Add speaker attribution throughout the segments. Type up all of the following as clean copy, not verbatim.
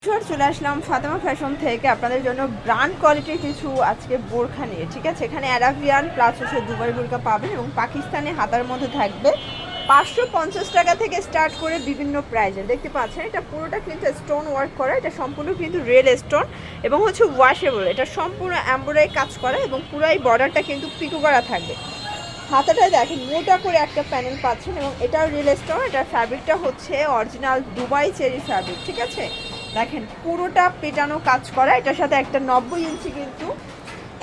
Speaker 1: চলে আসলাম ফাতেমা ফ্যাশন থেকে আপনাদের জন্য ব্র্যান্ড কোয়ালিটির কিছু আজকে বোরখা নিয়ে। ঠিক আছে, এখানে অ্যারাবিয়ান প্লাস হচ্ছে দুবাই বোরখা পাবেন এবং পাকিস্তানি হাতার মধ্যে থাকবে 550 টাকা থেকে স্টার্ট করে বিভিন্ন প্রাইজে। দেখতে পাচ্ছেন এটা পুরোটা কিন্তু স্টোন ওয়ার্ক করা, এটা সম্পূর্ণ কিন্তু রিয়েল স্টোন এবং হচ্ছে ওয়াশেবল। এটা সম্পূর্ণ এমব্রয়ডারি কাজ করা এবং পুরাই বর্ডারটা কিন্তু পিকো করা থাকবে। হাতাটায় দেখেন মোটা করে একটা প্যানেল পাচ্ছেন এবং এটাও রিয়েল স্টোন। এটার ফ্যাব্রিকটা হচ্ছে অরিজিনাল দুবাই চেরি ফ্যাব্রিক। ঠিক আছে, দেখেন পুরোটা পেটানো কাজ করা। এটার সাথে একটা 90 ইঞ্চি কিন্তু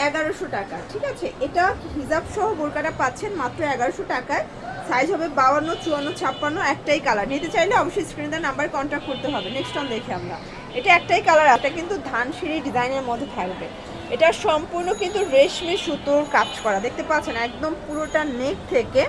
Speaker 1: 1100 টাকা। ঠিক আছে, এটা হিজাব সহ বোরকাটা পাচ্ছেন মাত্র 1100 টাকায়। সাইজ হবে 52, 54, 56, একটাই কালার। নিতে চাইলে অবশ্যই স্ক্রিনে নাম্বার কন্ট্যাক্ট করতে হবে। নেক্সট অন দেখি আমরা, এটা একটাই কালার, এটা কিন্তু ধানসিঁড়ি ডিজাইনের মধ্যে থাকবে। এটা সম্পূর্ণ কিন্তু রেশমি সুতোর কাজ করা, দেখতে পাচ্ছেন একদম পুরোটা নেক থেকে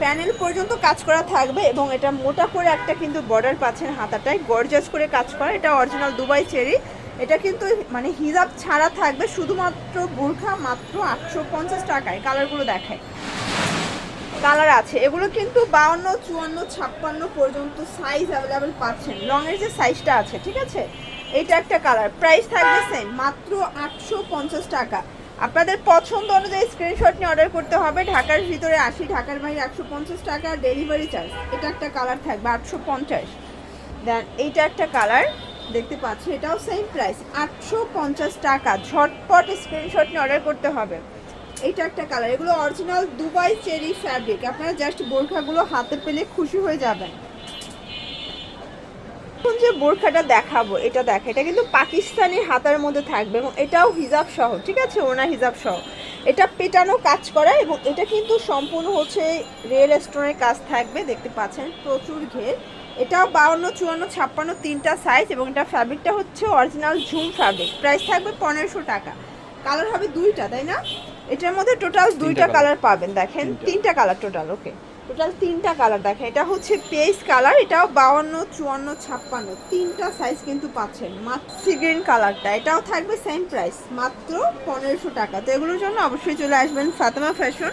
Speaker 1: প্যানেল পর্যন্ত কাজ করা থাকবে এবং এটা মোটা করে একটা কিন্তু বর্ডার পাচ্ছেন হাতাটায়, গর্জাস করে কাজ করা। এটা অরিজিনাল দুবাই চেরি। এটা কিন্তু মানে হিজাব ছাড়া থাকবে, শুধুমাত্র বোরখা মাত্র 850 টাকায়। কালারগুলো দেখায়, কালার আছে এগুলো কিন্তু 52, 54, 56 পর্যন্ত সাইজ অ্যাভেলেবেল পাচ্ছেন। লংয়ের যে সাইজটা আছে, ঠিক আছে, এইটা একটা কালার। প্রাইস থাকবে সেম, মাত্র 850 টাকা। আপনাদের পছন্দ অনুযায়ী স্ক্রিনশট নিয়ে অর্ডার করতে হবে। ঢাকার ভিতরে 80, ঢাকার বাইরে 150 টাকা ডেলিভারি চার্জ। এটা একটা কালার থাকবে 850। দেন এইটা একটা কালার দেখতে পাচ্ছি, এটাও সেম প্রাইস 850 টাকা। ঝটপট স্ক্রিনশট নিয়ে অর্ডার করতে হবে। এইটা একটা কালার, এগুলো অরিজিনাল দুবাই চেরি ফ্যাব্রিক। আপনারা জাস্ট বোরখাগুলো হাতে পেলে খুশি হয়ে যাবেন। এখন যে বোরখাটা দেখাবো এটা দেখে, এটা কিন্তু পাকিস্তানি হাতার মধ্যে থাকবে এবং এটাও হিজাব সহ। ঠিক আছে, ওনা হিজাব সহ। এটা পেটানো কাজ করা এবং এটা কিন্তু সম্পূর্ণ হচ্ছে রিয়েল স্টোনের কাজ থাকবে। দেখতে পাচ্ছেন প্রচুর ঘের। এটাও 52, 54, 56 তিনটা সাইজ এবং এটা ফ্যাব্রিকটা হচ্ছে অরিজিনাল ঝুম ফ্যাব্রিক। প্রাইস থাকবে 1500 টাকা। কালার হবে দুইটা, তাই না? এটার মধ্যে টোটাল দুইটা কালার পাবেন। দেখেন তিনটা কালার টোটাল। ওকে, টোটাল তিনটা কালার দেখেন। এটা হচ্ছে পেস্ট কালার, এটাও 52, 54, 56 তিনটা সাইজ কিন্তু পাচ্ছেন। মাত্র সি গ্রিন কালারটা, এটাও থাকবে সেম প্রাইস মাত্র 1500 টাকা। তো এগুলোর জন্য অবশ্যই চলে আসবেন ফাতেমা ফ্যাশন।